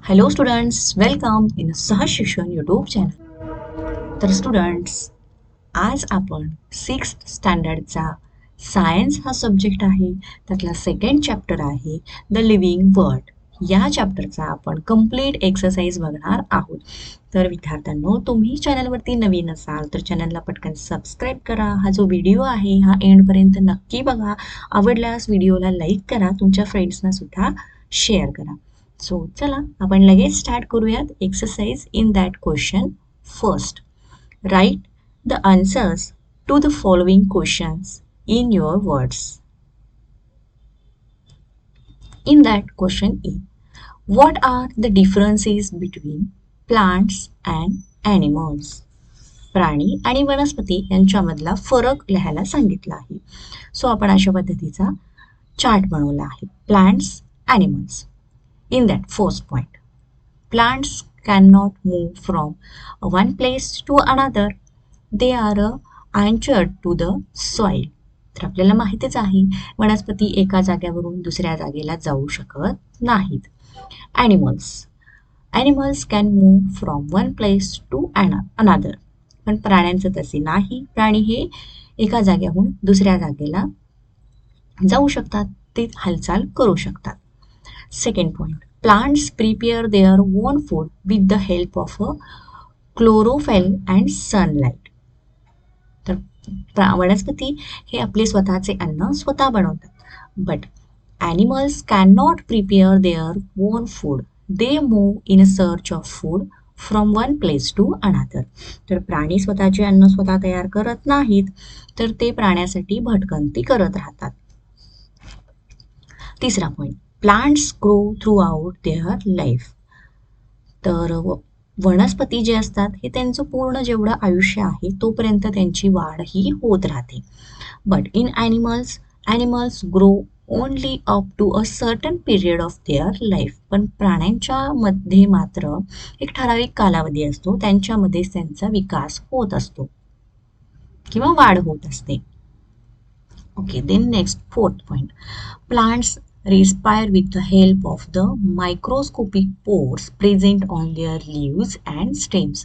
Hello students, welcome in सहज शिक्षण YouTube channel. तर स्टुडंट्स, आज आपण सिक्स्थ स्टँडर्डचा सायन्स हा सब्जेक्ट आहे. त्यातला सेकंड चॅप्टर आहे द लिव्हिंग वर्ल्ड. या चॅप्टरचा आपण कंप्लीट एक्सरसाइज बघणार आहोत. तर विद्यार्थ्यांनो, तुम्ही चॅनलवरती नवीन असाल तर चॅनलला पटकन सबस्क्राईब करा. हा जो व्हिडिओ आहे हा एंडपर्यंत नक्की बघा. आवडल्यास व्हिडिओला लाईक करा, तुमच्या फ्रेंड्सना सुद्धा शेअर करा. सो चला आपण लगेच स्टार्ट करूयात exercise in that question. First, write the answers to the following questions in your words. In that question A, what are the differences between plants and animals? प्राणी आणि वनस्पती यांच्यामधला फरक लिहायला सांगितला आहे. सो आपण अशा पद्धतीचा चार्ट बनवला आहे. Plants, animals. In that first point, plants cannot move from one place to another. They are anchored to the soil. तर आपल्याला माहितीच आहे वनस्पती एका जागेवरून दुसऱ्या जागेला जाऊ शकत नाहीत. Animals can move from one place to another. पण प्राण्यांचं तसे नाही. प्राणी हे एका जागेहून दुसऱ्या जागेला जाऊ शकतात, ते हालचाल करू शकतात. Second point, plants prepare their own food with the help of a chlorophyll and sunlight. तर वनस्पती हे आपले स्वतःचे अन्न स्वतः बनवतात. But animals can not prepare their own food. They move in search of food from one place to another. तर प्राणी स्वतःचे अन्न स्वतः तयार करत नाहीत, तर ते प्राण्यासाठी भटकंती करत राहतात. तिसरा point, plants grow through out their life. तर वनस्पती जे असतात हे त्यांचं पूर्ण जेवढं आयुष्य आहे तोपर्यंत त्यांची वाढ ही होत राहते. But in animals grow only up to a certain period of their life. पण प्राण्यांच्या मध्ये मात्र एक ठराविक कालावधी असतो, त्यांच्यामध्येच त्यांचा विकास होत असतो किंवा वाढ होत असते. Okay, then next fourth point, plants respire with the help of the microscopic pores present on their leaves and stems.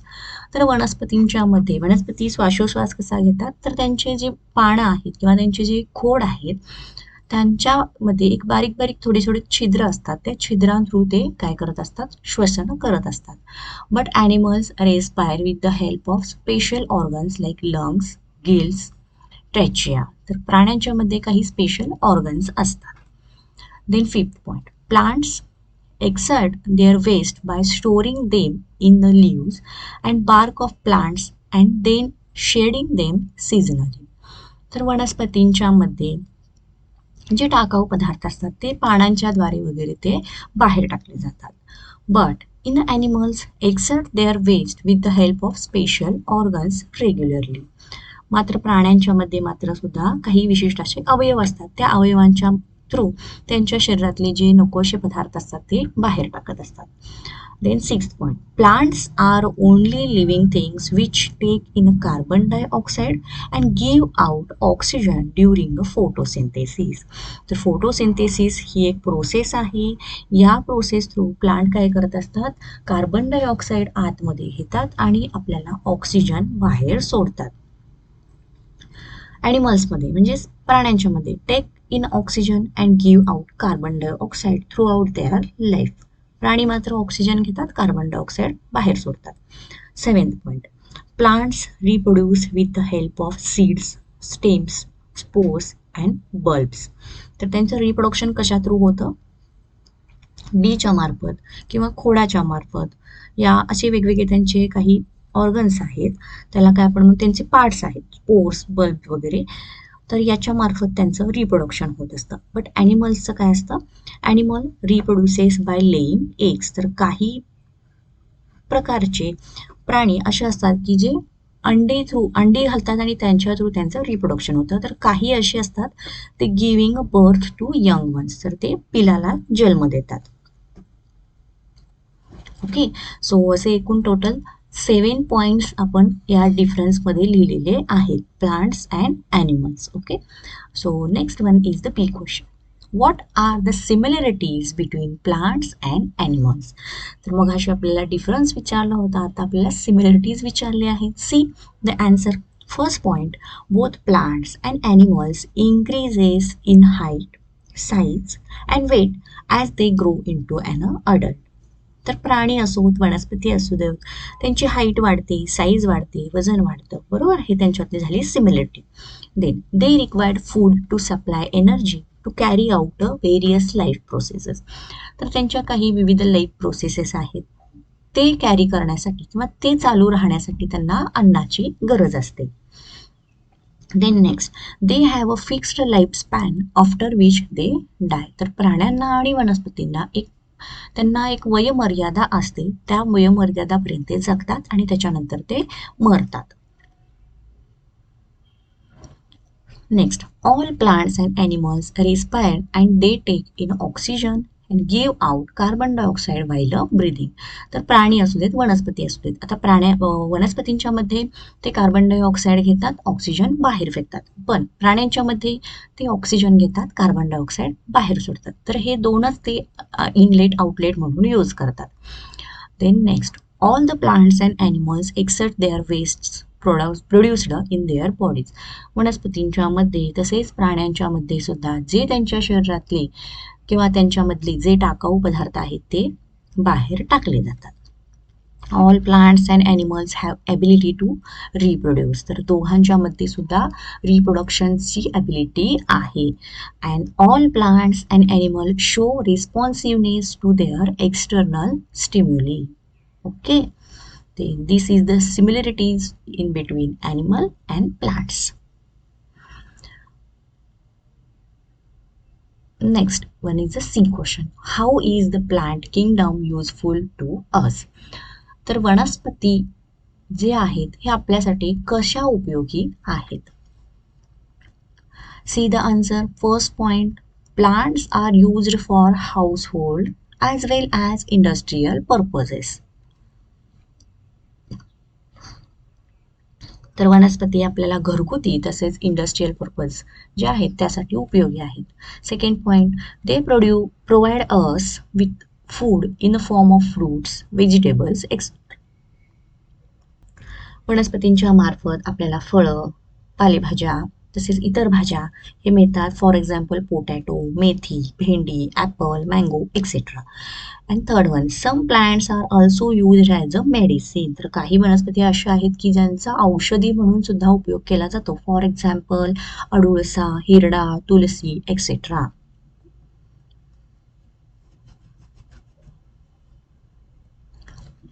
तर वनस्पतींच्या मध्ये वनस्पती श्वासोश्वास कसा घेतात, तर त्यांचे जे पानं आहेत किंवा त्यांचे जे खोड आहेत त्यांच्यामध्ये एक बारीक बारीक थोडे थोडे छिद्र असतात. त्या छिद्रांथ्रू ते काय करत असतात, श्वसन करत असतात. But animals respire with the help of special organs like lungs, gills, trachea. तर प्राण्यांच्या मध्ये काही स्पेशल ऑर्गन्स असतात. Then fifth point, plants exert their waste by storing them in the leaves and bark of plants and then shedding them seasonally. तर वनस्पतींच्या मध्ये जे टाकाऊ पदार्थ असतात ते पानांच्याद्वारे वगैरे ते बाहेर टाकले जातात. But in animals exert their waste with the help of special organs regularly. मात्र प्राण्यांच्या मध्ये मात्र सुद्धा काही विशिष्ट असे अवयव असतात, त्या अवयवांच्या थ्रू त्यांच्या शरीरातले जे नको असे पदार्थ असतात ते बाहेर टाकत असतात. Then sixth point, plants are only living things which take in carbon dioxide and give out oxygen during photosynthesis. तर फोटोसिंथेसिस ही एक प्रोसेस आहे. या प्रोसेस थ्रू प्लांट काय करत असतात, कार्बन डायऑक्साईड आतमध्ये घेतात आणि आपल्याला ऑक्सिजन बाहेर सोडतात. ॲनिमल्समध्ये म्हणजेच प्राण्यांच्या मध्ये take in oxygen and give out carbon dioxide throughout their life. प्राणी मात्र ऑक्सिजन घेतात, कार्बन डायऑक्साईड बाहेर सोडतात. Seventh point, plants reproduce with the help of seeds, stems, spores and bulbs. तर त्यांचं रिप्रोडक्शन कशा थ्रू होतं, बीच्या मार्फत किंवा खोडाच्या मार्फत. या असे वेगवेगळे त्यांचे काही ऑर्गन्स आहेत, त्याला काय आपण त्यांचे पार्ट्स आहेत, स्पोर्स, बल्ब वगैरे. तर याच्या मार्फत त्यांचं रिप्रोडक्शन होत असतं. बट ॲनिमल्सचं काय असतं, ॲनिमल रिप्रोड्युसेस बाय लेईंग एग्स. तर काही प्रकारचे प्राणी असे असतात की जे अंडे घालतात आणि त्यांच्या थ्रू त्यांचं रिप्रोडक्शन होतं. तर काही असे असतात ते giving birth to young ones, तर ते पिलाला जन्म देतात. ओके, सो असे एकूण टोटल 7 पॉईंट्स आपण या डिफरन्समध्ये लिहिलेले आहेत, plants and animals. Okay, so next one is the P question. What are the similarities between plants and animals. तर मग अशी आपल्याला डिफरन्स विचारला होता, आता आपल्याला सिमिलॅरिटीज विचारले आहेत. C the answer. First point, both plants and animals increases in height, size and weight as they grow into an adult. तर प्राणी असोत, वनस्पती असू देत, त्यांची हाईट वाढते, साईज वाढते, वजन वाढतं, बरोबर. हे त्यांच्यातली झाली similarity. Then they required food to supply energy to carry out various life processes. तर त्यांच्या काही विविध लाईफ प्रोसेसेस आहेत, ते कॅरी करण्यासाठी किंवा ते चालू राहण्यासाठी त्यांना अन्नाची गरज असते. Then next, they have a fixed life span after which they die. तर प्राण्यांना आणि वनस्पतींना त्यांना एक वयोमर्यादा असते, त्या वयोमर्यादापर्यंत ते जगतात आणि त्याच्यानंतर ते मरतात. Next, all plants and animals respire and they take in oxygen and give out carbon dioxide while breathing. तर प्राणी असू देत, वनस्पती असू देत, आता वनस्पतींच्या मध्ये ते कार्बन डायऑक्साईड घेतात, ऑक्सिजन बाहेर फेकतात, पण प्राण्यांच्या मध्ये ते ऑक्सिजन घेतात, कार्बन डायऑक्साईड बाहेर सोडतात. तर हे दोनच ते इनलेट आउटलेट म्हणून यूज करतात. Then next, all the plants and animals except their waste produced in their bodies. वनस्पतींच्या मध्ये तसेच प्राण्यांच्या मध्ये सुद्धा जे त्यांच्या शरीरातले किंवा त्यांच्यामधले जे टाकाऊ पदार्थ आहेत ते बाहेर टाकले जातात. All plants and animals have ability to reproduce. तर दोघांच्या मध्ये सुद्धा रिप्रोडक्शनची ॲबिलिटी आहे. And all plants and animal show responsiveness to their external stimuli. Okay, this is the similarities in between animal and plants. Next one is the C question. How is the plant kingdom useful to us? तर वनस्पती जे आहेत हे आपल्यासाठी कशा उपयोगी आहेत? See the answer. First point, plants are used for household as well as industrial purposes. तर वनस्पती आपल्याला घरगुती तसेच इंडस्ट्रियल पर्पज जे आहेत त्यासाठी उपयोगी आहेत. Second point, they provide us with food in the form of fruits, vegetables etcetera. वनस्पतींच्या मार्फत आपल्याला फळं, पालेभाज्या तसेच इतर भाज्या हे मिळतात. फॉर एक्झाम्पल पोटॅटो, मेथी, भेंडी, apple, mango etcetera. And third one, some plants are also use as a medicine. तर काही वनस्पती अशा आहेत की ज्यांचा औषधी म्हणून सुद्धा उपयोग केला जातो. फॉर एक्झाम्पल अडुळसा, हिरडा, तुलसी etcetera.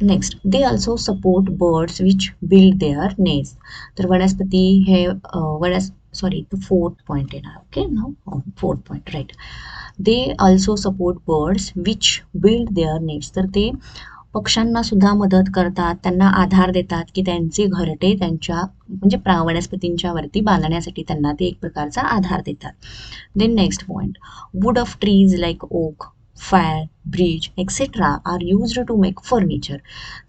Next, they also support birds which build their nest. तर वनस्पती हे the fourth point येणार. Okay, now fourth point, right. They also support birds which build their nest. तर ते पक्ष्यांना सुद्धा मदत करतात, त्यांना आधार देतात की त्यांचे घरटे त्यांच्या म्हणजे वनस्पतींच्या वरती बांधण्यासाठी त्यांना ते एक प्रकारचा आधार देतात. Then next point, wood of trees like oak, fire, bridge etcetera are used to make furniture.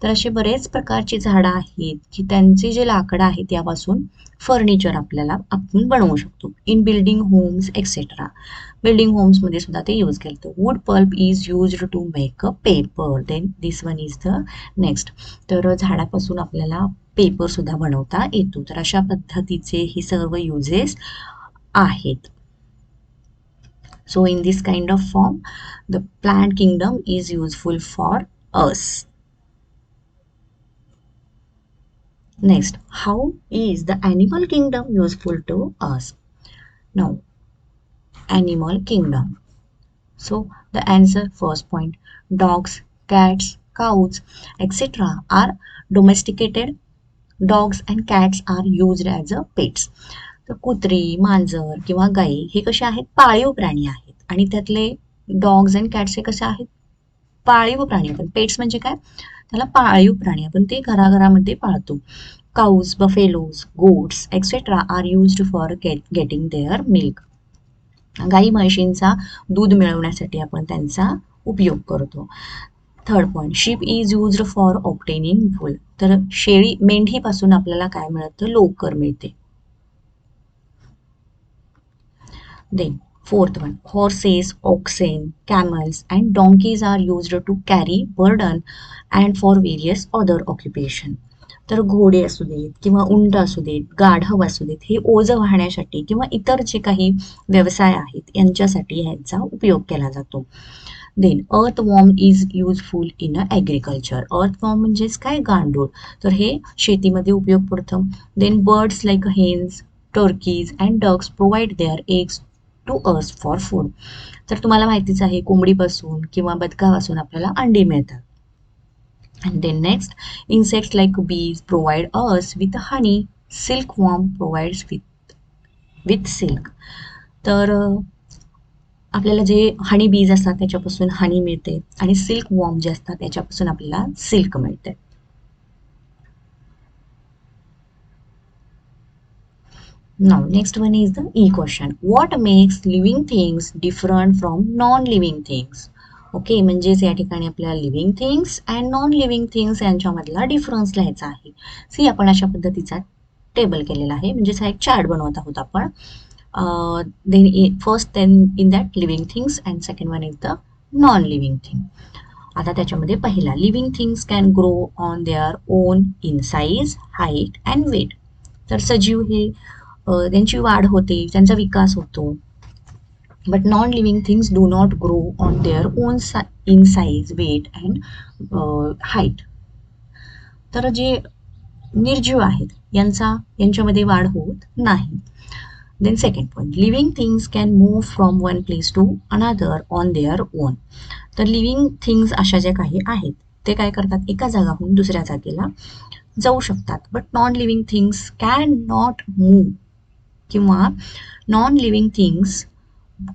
तर असे बरेच प्रकारची झाडं आहेत की त्यांचे जे लाकडं आहे त्यापासून फर्निचर आपण बनवू शकतो. In building homes etcetera. Building होम्समध्ये सुद्धा ते यूज केलं जातं. Wood pulp is used to make a paper. Then this one is the next. तर झाडापासून आपल्याला पेपर सुद्धा बनवता येतो. तर अशा पद्धतीचे हे सर्व युजेस आहेत. So in this kind of form, the plant kingdom is useful for us. Next, how is the animal kingdom useful to us? Now, animal kingdom. So the answer, first point, dogs, cats, cows, etc. are domesticated. Dogs and cats are used as a pets. तर कुत्री, मांजर किंवा गाई हे कसे आहेत? पाळीव प्राणी आहेत. आणि त्यातले डॉग्स अँड कॅट्स हे कसे आहेत? पाळीव प्राणी. आपण पेट्स म्हणजे काय? त्याला पाळीव प्राणी आपण ते घराघरामध्ये पाळतो. Cows, buffaloes, goats etcetera are used for getting their milk. गाई म्हशींचा दूध मिळवण्यासाठी आपण त्यांचा उपयोग करतो. Third point, sheep is used for obtaining wool. तर मेंढीपासून आपल्याला काय मिळतं? लोकर मिळते. Then Fourth one, horses, oxen, camels, and donkeys are used to carry burden and for various other occupation. तर घोडे असू देत किंवा उंट असू देत, गाढव असू देत, हे ओझं वाहण्यासाठी किंवा इतर जे काही व्यवसाय आहेत यांच्यासाठी ह्यांचा उपयोग केला जातो. Then earthworm is useful in agriculture. Earthworm म्हणजेच काय, गांडूळ. तर हे शेतीमध्ये उपयोग पडतं. Then birds like hens, turkeys and ducks provide their eggs to us for food. तर तुम्हाला माहितीच आहे कोंबडीपासून किंवा बदकापासून आपल्याला अंडी मिळतात. And then next, insects like bees provide us with honey. Silkworm provides with silk. तर आपल्याला जे हनी बीज असतात त्याच्यापासून हनी मिळते आणि सिल्क वॉर्म जे असतात त्याच्यापासून आपल्याला सिल्क मिळते. Now, next one is the E question. What makes living things different from non-living things? Okay, म्हणजेच या ठिकाणी आपल्याला living things and non living things यांच्यामधला डिफरन्स लिहायचा आहे. सी आपण अशा पद्धतीचा टेबल केलेला आहे, म्हणजेच हा एक चार्ट बनवत आहोत आपण. then first then in that living things and second one is the non-living thing. आता त्याच्यामध्ये पहिला, living things can grow on their own in size, height and weight. तर सजीव हे त्यांची वाढ होते, त्यांचा विकास होतो. But non living things do not grow on their own in size, weight and height. तर जे निर्जीव आहेत यांच्यामध्ये वाढ होत नाही. Then second point, living things can move from one place to another on their own. तर लिव्हिंग थिंग्स अशा ज्या काही आहेत ते काय करतात, एका जागाहून दुसऱ्या जागेला जाऊ शकतात. But non living things can not move किंवा non living things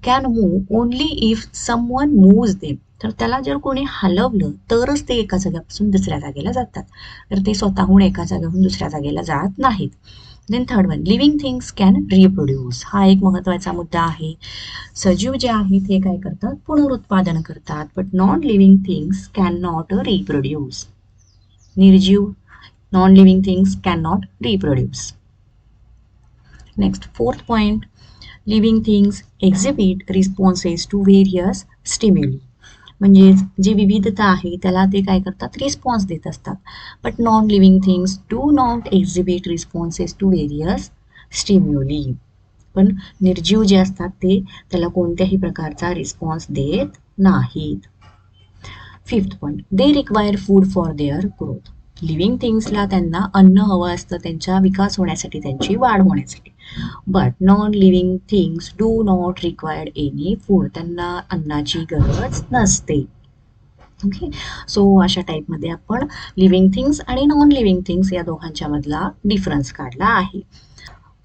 can move only if someone moves them. तर त्याला जर कोणी हलवलं तरच ते एका जागेपासून दुसऱ्या जागेला जातात. तर ते स्वतःहून एका जागेहून दुसऱ्या जागेला जात नाहीत. Then third one, living things can reproduce. हा एक महत्त्वाचा मुद्दा आहे. सजीव जे आहेत हे काय करतात, पुनरुत्पादन करतात. But non living things can not reproduce. निर्जीव non living things can not reproduce. Next fourth point, living things exhibit responses to various stimuli. म्हणजे जी विविधता आहे त्याला ते काय करतात, रिस्पॉन्स देत असतात. But non living things do not exhibit responses to various stimuli. पण निर्जीव जे असतात ते त्याला कोणत्याही प्रकारचा रिस्पॉन्स देत नाहीत. Fifth point, they require food for their growth. Living थिंग्सला त्यांना अन्न हवं असतं त्यांचा विकास होण्यासाठी, त्यांची वाढ होण्यासाठी. But non living things do not required any food. त्यांना अन्नाची गरज नसते. ओके, सो अशा टाईपमध्ये आपण लिव्हिंग थिंग्स आणि नॉन लिव्हिंग थिंग्स या दोघांच्या मधला डिफरन्स काढला आहे.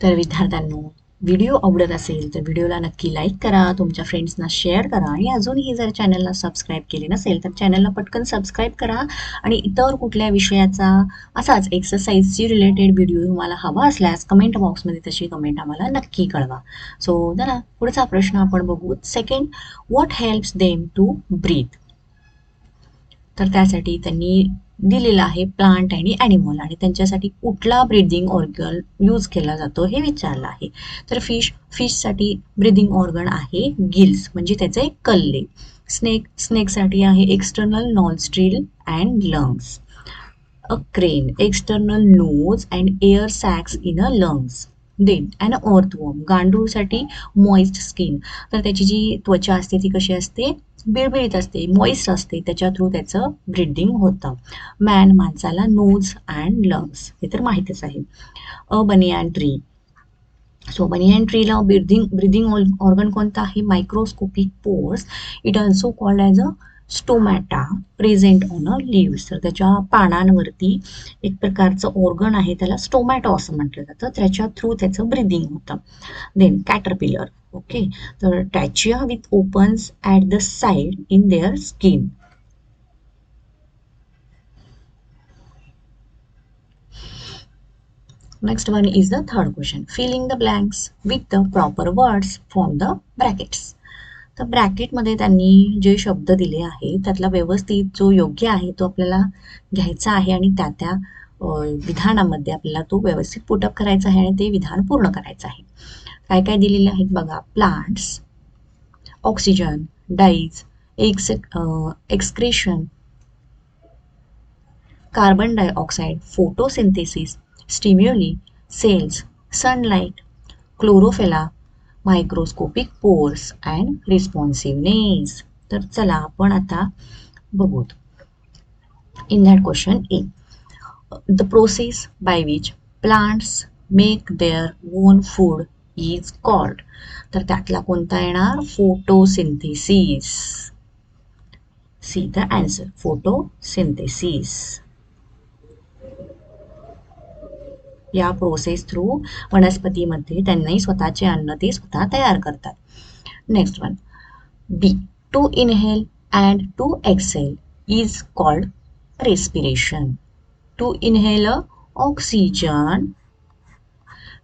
तर विद्यार्थ्यांनो, व्हिडिओ आवडत असेल तर व्हिडिओला नक्की लाईक करा, तुमच्या फ्रेंड्सना शेअर करा आणि अजूनही जर चॅनलला सबस्क्राईब केले नसेल तर चॅनलला पटकन सबस्क्राईब करा. आणि इतर कुठल्या विषयाचा असाच एक्सरसाइजची रिलेटेड व्हिडिओ तुम्हाला हवा असल्यास कमेंट बॉक्समध्ये तशी कमेंट आम्हाला नक्की कळवा. सो जरा पुढचा प्रश्न आपण बघू. Second, what helps them to breathe. तर त्यासाठी त्यांनी दिलेला आहे प्लांट आणि ॲनिमल, आणि त्यांच्यासाठी कुठला ब्रीदिंग ऑर्गन यूज केला जातो हे विचारलं आहे. तर फिशसाठी ब्रीदिंग ऑर्गन आहे गिल्स, म्हणजे त्याचे कल्ले. स्नेकसाठी आहे external nostril and lungs. A crane external nose and air sacs in a lungs. Then and earthworm गांडूळसाठी मॉइस्ट स्किन. तर त्याची जी त्वचा असते ती कशी असते, बिळबिळीत असते, मॉइस्ट असते, त्याच्या थ्रू त्याचं ब्रीदिंग होतं. माणसाला नोज अँड लंग्स हे तर माहितीच आहे. अ बनियान ट्री. सो बनियान ट्रीला ब्रीदिंग ऑर्गन कोणता आहे, microscopic pores. It also called as a stomata present on a leaves. तर त्याच्या पानांवरती एक प्रकारचं ऑर्गन आहे त्याला स्टोमॅटो असं म्हटलं जातं, त्याच्या थ्रू त्याचं ब्रीदिंग होतं. Then caterpillar. ओके, तर trachea with opens at the side in their skin. Next one is the third question. Filling the blanks with the proper words from the brackets. तर ब्रॅकेटमध्ये त्यांनी जे शब्द दिले आहे त्यातला व्यवस्थित जो योग्य आहे तो आपल्याला घ्यायचा आहे आणि त्या विधानामध्ये आपल्याला तो व्यवस्थित पुटअप करायचा आहे आणि ते विधान पूर्ण करायचं आहे. काय काय दिलेले आहेत बघा. Plants, oxygen, dies, excretion, carbon dioxide, photosynthesis, stimuli, cells, sunlight, chlorophyll, microscopic pores and responsiveness. तर चला आपण आता बघूत. In that question A, the process by which plants make their own food is called. तर त्यातला कोणता येणार? Photosynthesis. See the answer, photosynthesis. या process through वनस्पतीमध्ये त्यांनाही स्वतःचे अन्न ते स्वतः तयार करतात. Next one, B, to inhale and to exhale is called respiration. To inhale oxygen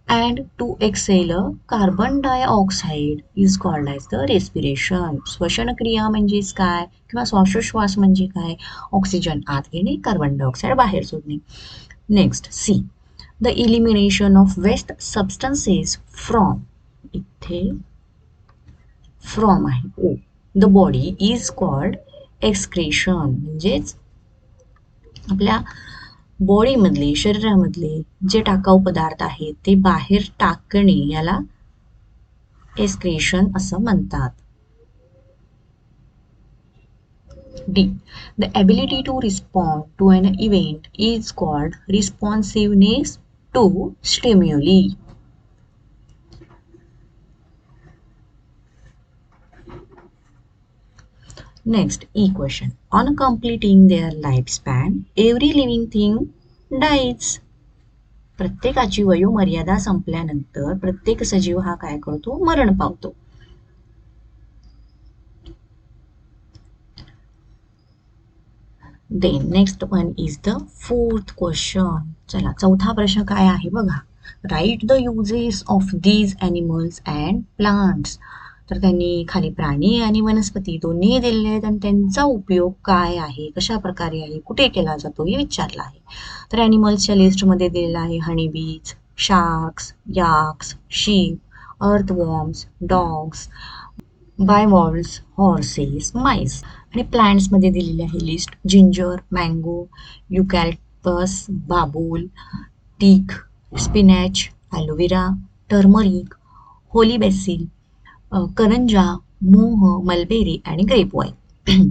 and to exhale carbon dioxide is called as the respiration. श्वसनक्रिया म्हणजेच काय किंवा श्वासोश्वास म्हणजे काय? ऑक्सिजन आत घेणे, कार्बन डायऑक्साईड बाहेर सोडणे. Next C, the elimination of waste substances from, इथे फ्रॉम आहे O, the body is called excretion. म्हणजेच आपल्या बॉडीमधले, शरीरामधले जे टाकाऊ पदार्थ आहेत ते बाहेर टाकणे याला एक्सक्रेशन असं म्हणतात. D, the ability to respond to an event is called responsiveness to stimuli. Next, E question. On completing their lifespan, every living thing dies. प्रत्येकाची वयोमर्यादा संपल्यानंतर प्रत्येक सजीव हा काय करतो? मरण पावतो. Then next one is the fourth question. चला, चौथा प्रश्न काय आहे बघा. Write the uses of these animals and plants. तर त्यांनी खाली प्राणी आणि वनस्पती दोन्ही दिलेले आहेत आणि त्यांचा उपयोग काय आहे, कशा प्रकारे आहे, कुठे केला जातो हे विचारलं आहे. तर ॲनिमल्सच्या लिस्टमध्ये दिलेलं आहे honey bees, sharks, yaks, sheep, earthworms, dogs, bivalves, horses, mice. आणि प्लांट्समध्ये दिलेली आहे list ginger, mango, eucalyptus, babul, teak, spinach, aloe vera, turmeric, holy basil, karanja, moh, mulberry आणि ग्रेप वाईन.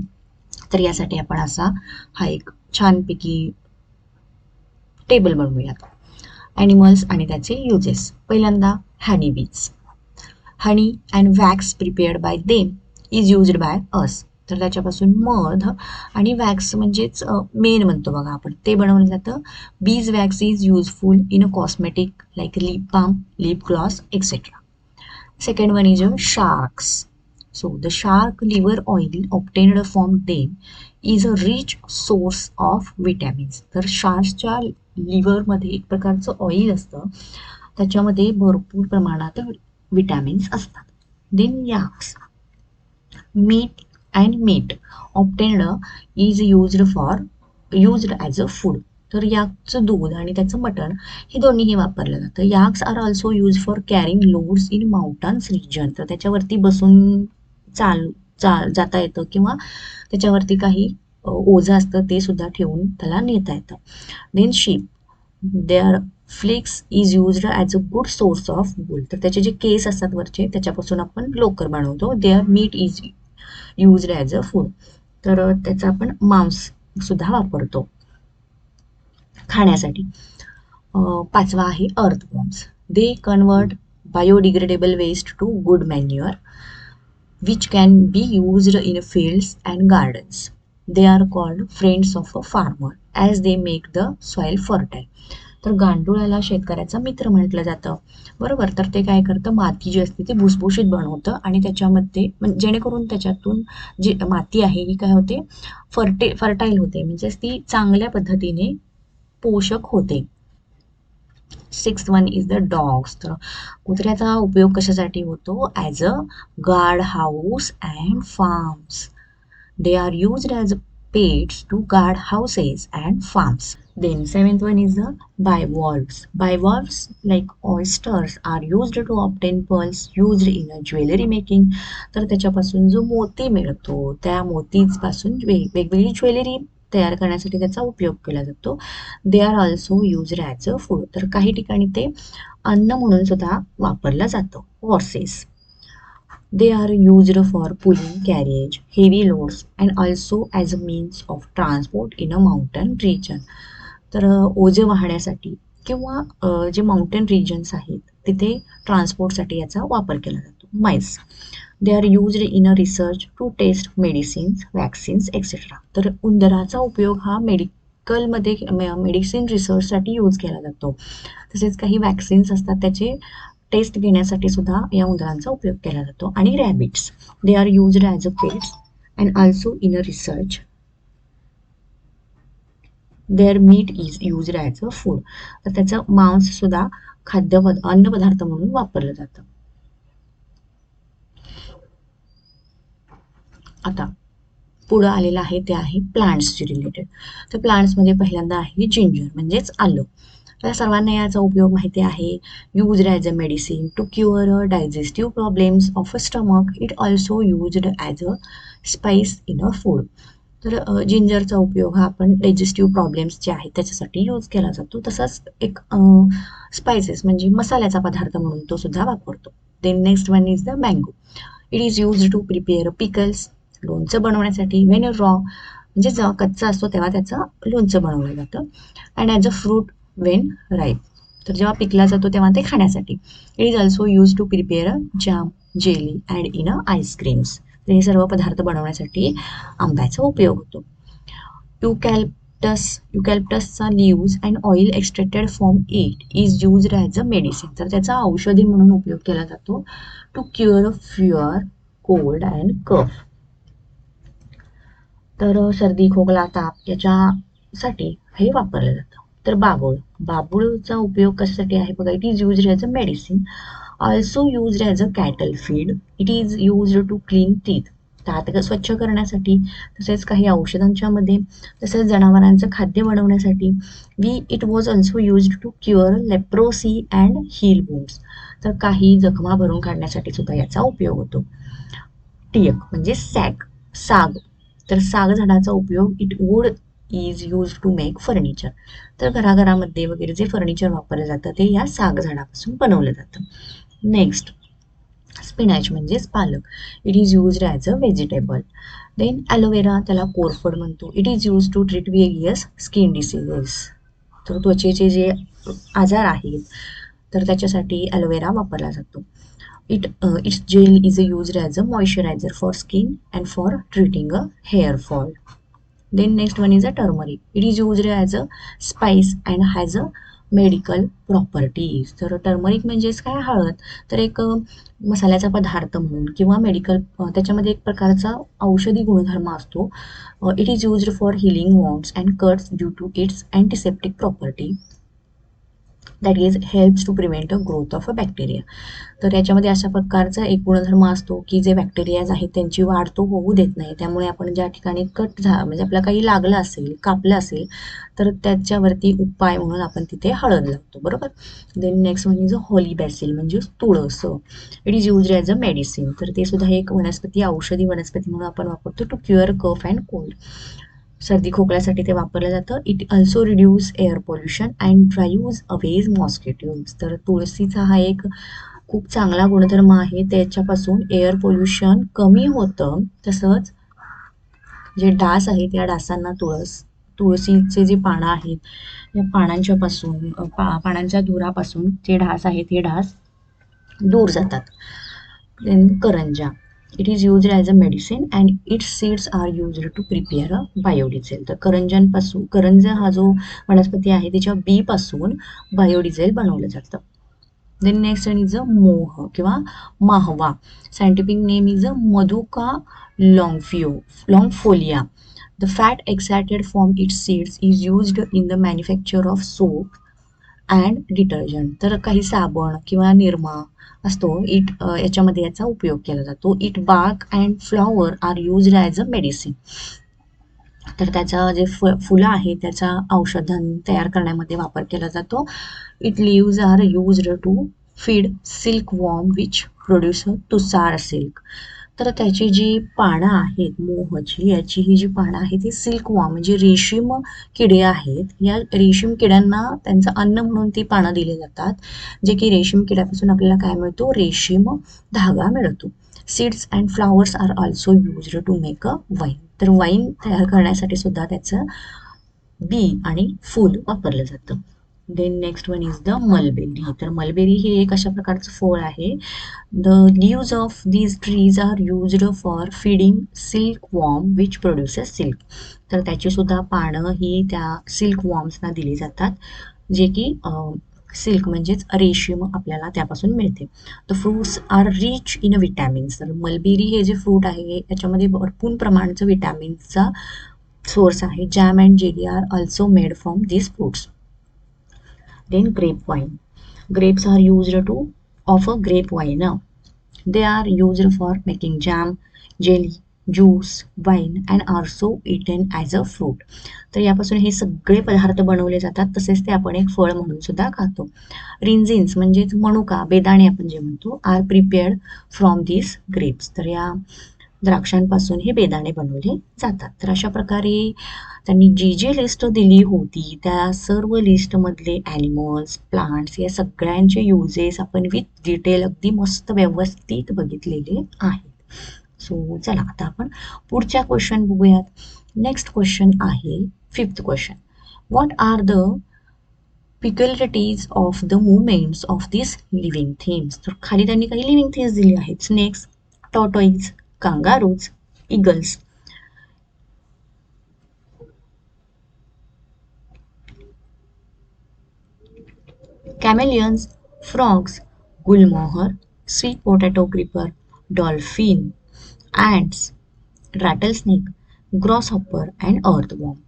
तर यासाठी आपण असा हा एक छानपैकी टेबल बनवूयात. ॲनिमल्स आणि त्याचे युजेस. पहिल्यांदा honey bees. Honey and wax prepared by them is used by us. तर त्याच्यापासून मध आणि वॅक्स म्हणजेच मेन म्हणतो बघा आपण, ते बनवलं जातं. Beeswax is useful in a cosmetic like lip balm, lip gloss etcetera. Second one is sharks. So the shark liver oil obtained from them is a rich source of vitamins. तर शार्कच्या लिव्हरमध्ये एक प्रकारचं oil असतं, त्याच्यामध्ये भरपूर प्रमाणात vitamins असतात. Then yaks, meat and meat obtained is used as a food. तर याकचं दूध आणि त्याचं मटण हे दोन्हीही वापरलं जातं. Yaks are also use for carrying loads in mountains region. तर त्याच्यावरती बसून जाता येतं किंवा त्याच्यावरती काही ओझं असतं ते सुद्धा ठेवून त्याला नेता येतं. Then sheep, their flex is used as a good source of wool. तर त्याचे जे केस असतात वरचे त्याच्यापासून आपण लोकर बनवतो. Their meat is used as a food. तर त्याचं आपण मांस सुद्धा वापरतो खाण्यासाठी. पाचवा आहे earthworms. They convert biodegradable waste to good manure which can be used in fields and gardens. They are called friends of a farmer as they make the soil fertile. तर गांडुळाला शेतकऱ्याचा मित्र म्हटलं जातं, बरोबर. तर ते काय करतं, माती जी असते ती भुसभुशीत बनवतं आणि त्याच्यामध्ये जेणेकरून त्याच्यातून जी माती आहे ही काय होते, फर्टाईल होते, म्हणजेच ती चांगल्या पद्धतीने पोषक होते. Sixth one is the dogs. तर कुत्र्याचा उपयोग कशासाठी होतो? As a guard house and farms. They are used as pets to guard houses and farms. Then seventh one is the bivalves. Bivalves like oysters are used to obtain pearls used in a jewelry making. तर त्याच्यापासून जो मोती मिळतो त्या मोतीपासून वेगवेगळी jewellery तयार करण्यासाठी त्याचा उपयोग केला जातो. They are also used as a food. तर काही ठिकाणी ते अन्न म्हणून सुद्धा वापरलं जातं. Horses, they are used for pulling carriage, heavy loads and also as a means of transport in a mountain region. तर ओझे वाहण्यासाठी किंवा जे माउंटेन रिजन्स आहेत तिथे ट्रान्सपोर्टसाठी याचा वापर केला जातो. Mice, they are used in a research to test medicines, vaccines etcetera. तर उंदराचा उपयोग हा मेडिकलमध्ये मेडिसिन रिसर्चसाठी यूज केला जातो. तसेच काही वॅक्सिन्स असतात त्याचे टेस्ट घेण्यासाठी सुद्धा या उंदरांचा उपयोग केला जातो. आणि rabbits, they are used as a pets and also in a research. Their meat is used as a food. तर त्याचं मांस सुद्धा अन्नपदार्थ म्हणून वापरलं जातं. आता पुढं आलेलं आहे ते आहे प्लांट्सशी रिलेटेड. तर प्लांट्समध्ये पहिल्यांदा आहे जिंजर म्हणजेच आलं. तर सर्वांना याचा उपयोग माहिती आहे. Used as a medicine to cure digestive problems of a stomach. It also used as a spice in a food. तर जिंजरचा उपयोग हा आपण डायजेस्टिव्ह प्रॉब्लेम्स जे आहेत त्याच्यासाठी यूज केला जातो. तसंच एक स्पायसेस म्हणजे मसाल्याचा पदार्थ म्हणून तो सुद्धा वापरतो. Then next one is the mango. It is used to prepare pickles. लोणचं बनवण्यासाठी व्हेन रॉ म्हणजे जेव्हा कच्चा असतो तेव्हा त्याचं लोणचं बनवलं जातं. And as a fruit when ripe. तर जेव्हा पिकला जातो तेव्हा ते खाण्यासाठी. It is also use to prepare jam, jelly and in a ice creams. तर हे सर्व पदार्थ बनवण्यासाठी आंब्याचा उपयोग होतो. युकॅल्प्टसचा leaves and oil extracted from it is used as a medicine. तर त्याचा औषधी म्हणून उपयोग केला जातो. To cure fever, cold and cough. तर सर्दी, खोकला, ताप याच्यासाठी हे वापरलं जातं. तर बाबूळचा उपयोग कशासाठी आहे बघा. It is used as a medicine, also used as a cattle feed. It is used to clean teeth. दात स्वच्छ करण्यासाठी, तसेच काही औषधांच्या मध्ये, तसेच जनावरांचं खाद्य बनवण्यासाठी. It was also used to cure leprosy and heal wounds. तर काही जखमा भरून काढण्यासाठी सुद्धा याचा उपयोग होतो. टियक म्हणजे साग. तर साग झाडाचा उपयोग it wood is use to make furniture. तर घराघरामध्ये वगैरे जे फर्निचर वापरलं जातं ते या साग झाडापासून बनवलं जातं. नेक्स्ट स्पिनॅच म्हणजेच पालक. It is used as a vegetable. Then aloe vera, त्याला कोरफड म्हणतो. It is use to treat various skin diseases. तर त्वचेचे जे आजार आहेत तर त्याच्यासाठी ॲलोवेरा वापरला जातो. Its gel is used as a moisturizer for skin and for treating a hair fall. Then next one is a turmeric. It is used as a spice and has a medical properties. तर turmeric म्हणजेच काय, हळद. तर एक मसाल्याचा पदार्थ म्हणून किंवा मेडिकल त्याच्यामध्ये एक प्रकारचा औषधी गुणधर्म असतो. It is used for healing wounds and cuts due to its antiseptic property. That is helps to prevent a growth of a bacteria. तर याच्यामध्ये अशा प्रकारचा एक गुणधर्म असतो की जे बॅक्टेरियाज आहेत त्यांची वाढ तो होऊ देत नाही. त्यामुळे आपण ज्या ठिकाणी म्हणजे आपल्याला काही लागलं असेल, कापलं असेल तर त्याच्यावरती उपाय म्हणून आपण तिथे हळद लावतो. बरोबर. Then next one is a holy basil म्हणजे तुळस. It is used as a medicine. तर ते सुद्धा एक वनस्पती, औषधी वनस्पती म्हणून आपण वापरतो to cure cough and cold. सर्दी खोकल्यासाठी ते वापरलं जातं. It also reduce air pollution and drives away mosquitoes. तर तुळशीचा हा एक खूप चांगला गुणधर्म आहे. त्याच्यापासून एअर पोल्युशन कमी होतं. तसंच जे डास आहेत या डासांना तुळशीचे जे पानं आहेत या पानांच्या धुरापासून जे डास आहेत हे डास दूर जातात. Then karanja. It is used as a medicine and its seeds are used to prepare a biodiesel. तर करंज हा जो वनस्पती आहे त्याच्या बीपासून बायोडिझेल बनवलं जातं. Then next one is a moh किंवा mahua. Scientific name is a Madhuca longifolia. The fat extracted from its seeds is used in the manufacture of soap and detergent. तर काही साबण किंवा निरमा असतो याच्यामध्ये याचा उपयोग केला जातो. It bark and flower are used as a medicine. तर त्याचं जे फुलं आहे त्याचा औषधं तयार करण्यामध्ये वापर केला जातो. It leaves are used to feed silk worm which produce tussar silk. तर त्याची जी पानं आहेत मोहची, याची ही जी पानं आहेत ती सिल्क वॉर्म म्हणजे रेशीम किडे आहेत. या रेशीम किड्यांना त्यांचं अन्न म्हणून ती पानं दिली जातात, जे की रेशीम किड्यापासून आपल्याला काय मिळतो, रेशीम धागा मिळतो. Seeds and flowers are also used to make a wine. तर वाईन तयार करण्यासाठी सुद्धा त्याचं बी आणि फूल वापरलं जातं. Then next one is the mulberry. तर मलबेरी हे एक अशा प्रकारचं फळ आहे. The leaves of these trees are used for feeding silk worm which produces silk. तर त्याची सुद्धा पानं ही त्या सिल्क वॉर्म्सना दिली जातात, जे की सिल्क म्हणजेच रेशीम आपल्याला त्यापासून मिळते. The fruits are rich in vitamins. तर मलबेरी हे जे फ्रूट आहे याच्यामध्ये भरपूर प्रमाणाचं विटॅमिन्सचा सोर्स आहे. Jam and jelly are also made from these fruits. Then grape wine. Grapes are used to of a grape wine. They are used for making jam, jelly, juice, wine and also eaten as a fruit. तर यापासून हे सगळे पदार्थ बनवले जातात, तसेच ते आपण एक फळ म्हणून सुद्धा खातो. रिन्झिन्स म्हणजेच मनुका, बेदाणे आपण जे म्हणतो, are prepared from these grapes. तर या द्राक्षांपासून हे बेदाणे बनवले जातात. तर अशा प्रकारे त्यांनी जी लिस्ट दिली होती त्या सर्व लिस्टमधले ॲनिमल्स, प्लांट्स या सगळ्यांचे युजेस आपण विथ डिटेल अगदी मस्त व्यवस्थित बघितलेले आहेत. सो चला आता आपण पुढच्या क्वेश्चन बघूयात. नेक्स्ट क्वेश्चन आहे 5th question. What are the peculiarities of the movements of these living things. तर खाली त्यांनी काही लिव्हिंग थिंग्स दिली आहेत. Snakes, tortoise, kangaroos, eagles. Chameleons, frogs, gulmohar, sweet potato creeper, dolphin, ants, rattlesnake, grasshopper and earthworm.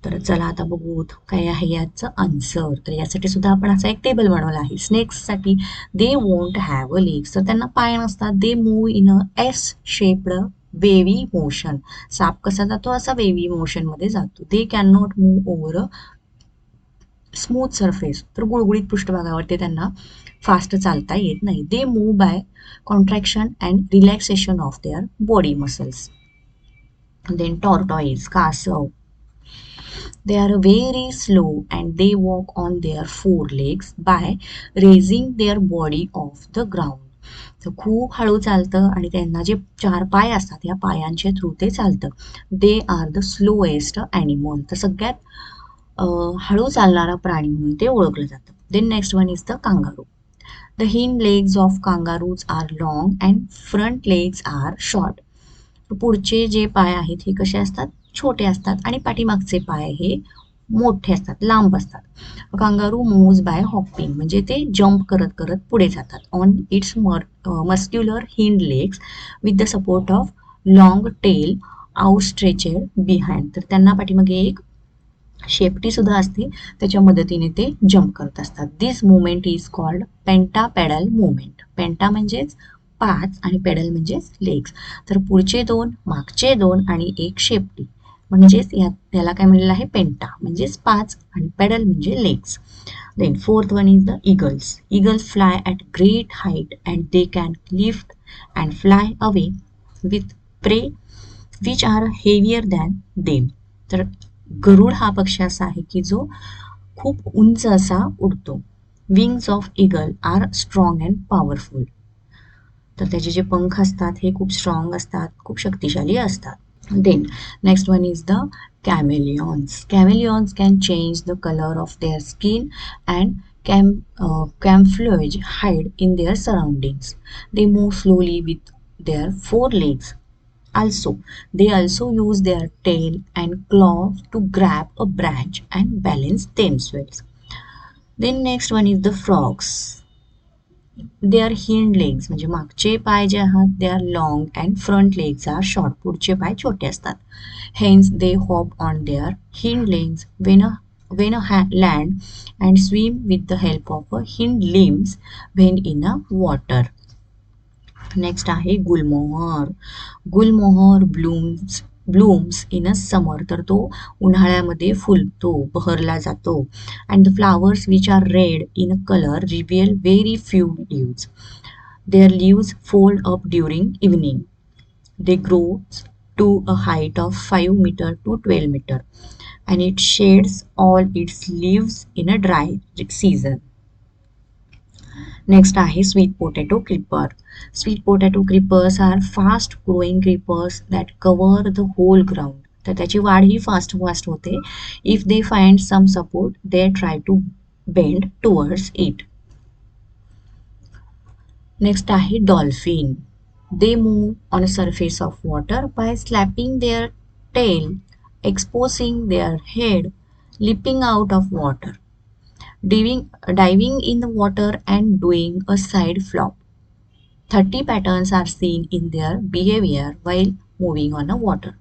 तर चला आता बघू काय आहे याचं आन्सर. तर यासाठी सुद्धा आपण असा एक टेबल बनवला आहे. स्नेक्ससाठी they won't have a legs. तर त्यांना पाय नसतात. They move in a S shaped wavy motion. साप कसा जातो असा वेवी मोशनमध्ये जातो. They can not move over a smooth surface. तर गुळगुळीत पृष्ठभागावरती त्यांना फास्ट चालता येत नाही. They move by contraction and relaxation of their body muscles. Then tortoise, कासव, they are very slow and they walk on their four legs by raising their body off the ground. तर खूप हळू चालतं आणि त्यांना जे 4 पाय असतात या पायांच्या थ्रू ते चालतं. They are the slowest animal. तर सगळ्यात हळू चालणारा प्राणी म्हणून ते ओळखलं जातं. Then next one is the kangaroo. The hind legs of kangaroos are long and front legs are short. पुढचे जे पाय आहेत हे कसे असतात, छोटे असतात आणि पाठीमागचे पाय हे मोठे असतात, लांब असतात. कांगारू मूव्ज बाय हॉपिंग म्हणजे ते जम्प करत करत पुढे जातात. On its muscular hind legs with the support of long tail outstretched behind. तर त्यांना पाठीमागे एक शेपटी सुद्धा असते, त्याच्या मदतीने ते जम्प करत असतात. दिस मुवमेंट इज कॉल्ड पेंटा पेडल मुवमेंट. पेंटा म्हणजेच 5 आणि पेडल म्हणजेच लेग्स. तर पुढचे 2, मागचे 2 आणि एक शेपटी म्हणजेच याला काय म्हणलेलं आहे, पेंटा म्हणजेच 5 आणि पेडल म्हणजे legs. Then 4th one is the eagles. Eagles fly at great height and they can lift and fly away with prey which are heavier than them. तर गरुड हा पक्षी असा आहे की जो खूप उंच असा उडतो. Wings of eagle are strong and powerful. तर त्याचे जे पंख असतात हे खूप स्ट्रॉंग असतात, खूप शक्तिशाली असतात. Then next one is the chameleons. Chameleons can change the colour of their skin and camouflage hide in their surroundings. They move slowly with their 4 legs. Also, they also use their tail and claws to grab a branch and balance themselves. Then next one is the frogs. Their hind legs म्हणजे मागचे पाय जे आहात they are long and front legs are short. पुढचे पाय छोटे असतात. Hence they hop on their hind legs when a land and swim with the help of a hind limbs when in a water. Next आहे गुलमोहर. गुलमोहर blooms in a summer, तर तो उन्हाळ्यामध्ये फुलतो, बहरला जातो. And the flowers which are red in colour reveal very few leaves. Their leaves fold up during evening. They grow to a height of 5 meter to 12 meter, and it shades all its leaves in a dry season. Next आहे sweet potato creeper. Sweet potato creepers are fast growing creepers that cover the whole ground. तर त्याची वाढ ही fast fast होते. If they find some support, they try to bend towards it. Next आहे dolphin. They move on a surface of water by slapping their tail, exposing their head, leaping out of water, diving in the water and doing a side flop. 30 patterns are seen in their behavior while moving on the water.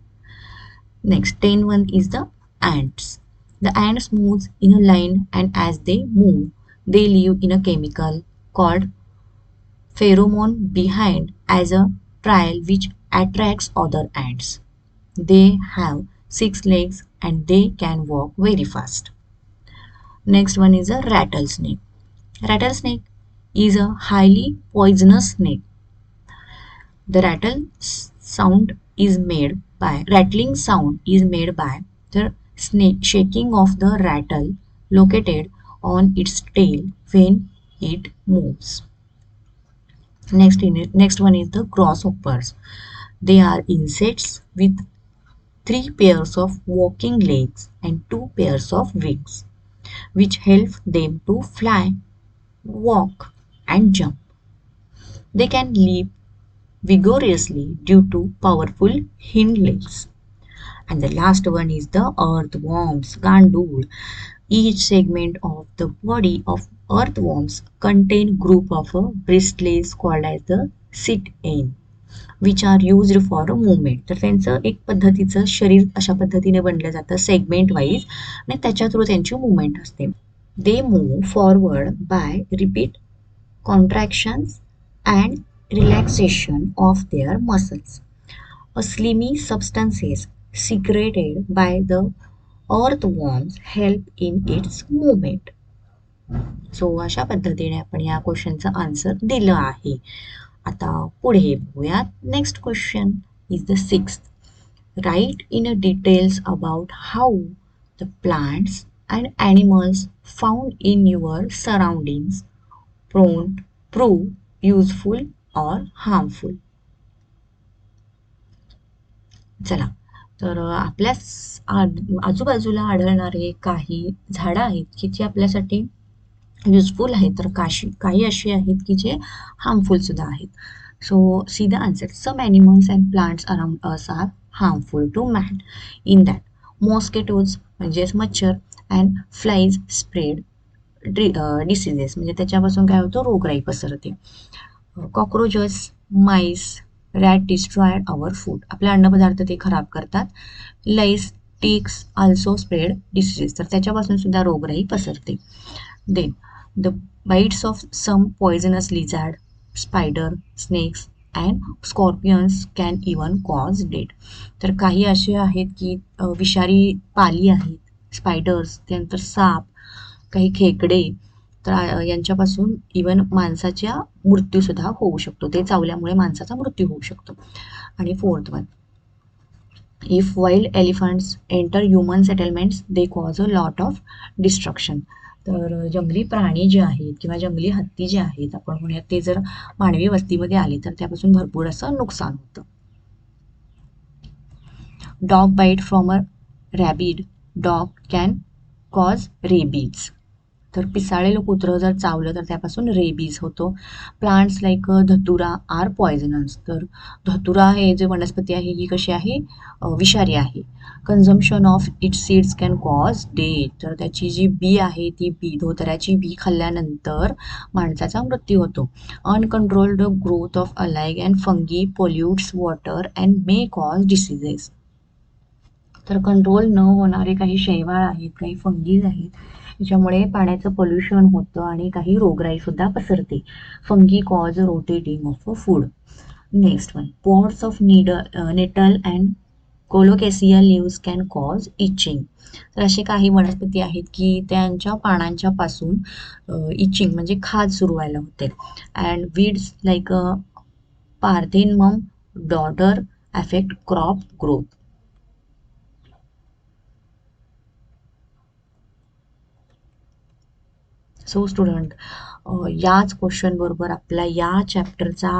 Next, 10 one is the ants. The ants move in a line, and as they move, they leave in a chemical called pheromone behind as a trail which attracts other ants. They have 6 legs and they can walk very fast. Next one is a rattlesnake. Rattlesnake is a highly poisonous snake. The rattling sound is made by the snake shaking of the rattle located on its tail when it moves. Next one is the grasshoppers. They are insects with 3 pairs of walking legs and 2 pairs of wings, which help them to fly, walk, and jump. They can leap vigorously due to powerful hind legs. And the last one is the earthworms, gandul. Each segment of the body of earthworms contain group of bristlets called as the sit-in, which are used for a movement. तर त्यांचं एक पद्धतीचं शरीर अशा पद्धतीने बनलं जातं segment wise आणि त्याच्या थ्रू त्यांची मुवमेंट असते. They move forward by repeat contractions and relaxation of their muscles. A slimy substances secreted by the earthworms help in its movement. So अशा पद्धतीने आपण या क्वेश्चनचं आन्सर दिलं आहे. आता पुढे बघूयात. Next question is the sixth. Write in details about how the plants and animals found in your surroundings prove useful or harmful. चला, तर आपल्या आजूबाजूला आढळणारे काही झाडं आहेत की जी आपल्यासाठी युजफुल आहेत, तर काही अशी आहेत की जे हार्मफुल सुद्धा आहेत. So see the answer. Some animals and plants around us are harmful to man. In that mosquitoes म्हणजेच मच्छर अँड फ्लाईज स्प्रेड डिसिजेस, म्हणजे त्याच्यापासून काय होतं, रोगराई पसरते. Cockroaches, mice, rat destroyed our food, आपले अन्नपदार्थ ते खराब करतात. Lice, ticks also spread diseases, तर त्याच्यापासून सुद्धा रोगराई पसरते. Then the bites of some poisonous lizard, spider, snakes and scorpions can even cause death. तर काही असे आहेत की विषारी पाली आहेत, स्पायडर्स, त्यानंतर साप, काही खेकडे, तर यांच्यापासून इवन माणसाच्या मृत्यूसुद्धा होऊ शकतो, ते चावल्यामुळे माणसाचा मृत्यू होऊ शकतो. आणि fourth one, if wild elephants enter human settlements they cause a lot of destruction. तर जंगली प्राणी जे आहेत किंवा जंगली हत्ती जे आहेत आपण म्हणूयात, ते जर मानवी वस्तीमध्ये आले तर त्यापासून भरपूर असं नुकसान होतं. Dog bite from a rabid dog can cause rabies. तर पिसाळलेलं कुत्रं जर चावलं तर त्यापासून रेबीज होतो. Plants like dhatura are poisonous. तर धतुरा हे जे वनस्पती आहे ही कशी आहे, विषारी आहे. Consumption of it seeds can cause death. तर त्याची जी बी आहे ती बी, धोतऱ्याची बी खाल्ल्यानंतर माणसाचा मृत्यू होतो. Uncontrolled growth of algae and fungi pollutes water and may cause diseases. तर कंट्रोल न होणारे काही शैवाळ आहेत, काही फंगीज आहेत, त्याच्यामुळे पाण्याचं पोल्युशन होतं आणि काही रोगराईसुद्धा पसरते. Fungi cause rotating of a food. Next one, pots of nettle and colocasia leaves can cause itching. तर असे काही वनस्पती आहेत की त्यांच्या पानांच्या पासून इचिंग म्हणजे खाज सुरू व्हायला होते. And weeds like parthenium daughter affect crop growth. So student, याच क्वेश्चन बरोबर आपला या चॅप्टरचा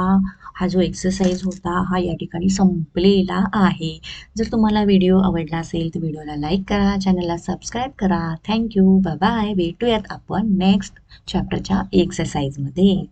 हा जो एक्सरसाइज होता हा या ठिकाणी संपलेला आहे. जर तुम्हाला व्हिडिओ आवडला असेल तर व्हिडिओला लाईक करा, चॅनलला सबस्क्राईब करा. Thank you, bye bye. भेटूयात आपण नेक्स्ट चॅप्टरच्या एक्सरसाइजमध्ये.